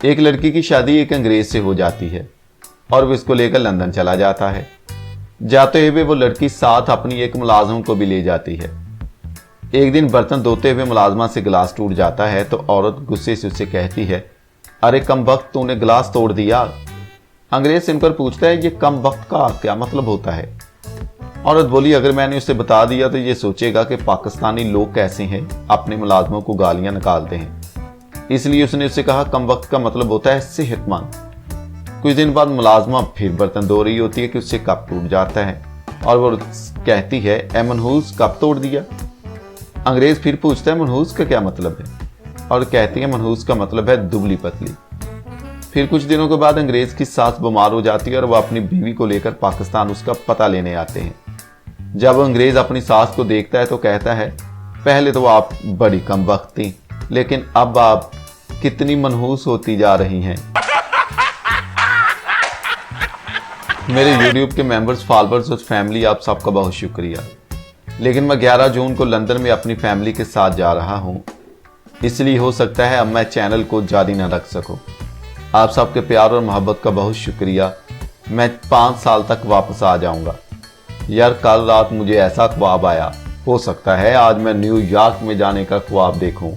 एक लड़की की शादी एक अंग्रेज से हो जाती है और वो इसको लेकर लंदन चला जाता है। जाते हुए वो लड़की साथ अपनी एक मुलाजिम को भी ले जाती है। एक दिन बर्तन धोते हुए मुलाजमा से गिलास टूट जाता है तो औरत गुस्से से उससे कहती है, अरे कम वक्त तूने गिलास तोड़ दिया। अंग्रेज सुनकर पूछता है, ये कम वक्त का क्या मतलब होता है? औरत बोली, अगर मैंने उसे बता दिया तो ये सोचेगा कि पाकिस्तानी लोग कैसे हैं, अपने मुलाजमों को गालियां निकालते हैं। इसलिए उसने उससे कहा, कम वक्त का मतलब होता है सेहतमंद। कुछ दिन बाद मुलाजमा फिर बर्तन धो रही होती है कि उससे कप टूट जाता है और वो कहती है, ए मनहूस कप तोड़ दिया। अंग्रेज फिर पूछता है, मनहूस का क्या मतलब है? और कहती है, मनहूस का मतलब है दुबली पतली। फिर कुछ दिनों के बाद अंग्रेज की सास बीमार हो जाती है और वह अपनी बीवी को लेकर पाकिस्तान उसका पता लेने आते हैं। जब अंग्रेज अपनी सास को देखता है तो कहता है, पहले तो आप बड़ी कम वक्त थी, लेकिन अब आप कितनी मनहूस होती जा रही हैं। मेरे YouTube के मेंबर्स, फॉलोअर्स और फैमिली, आप सबका बहुत शुक्रिया। लेकिन मैं 11 जून को लंदन में अपनी फैमिली के साथ जा रहा हूं, इसलिए हो सकता है अब मैं चैनल को जारी न रख सकूं। आप सबके प्यार और मोहब्बत का बहुत शुक्रिया। मैं 5 साल तक वापस आ जाऊंगा। यार कल रात मुझे ऐसा ख्वाब आया, हो सकता है आज मैं न्यूयॉर्क में जाने का ख्वाब देखूं।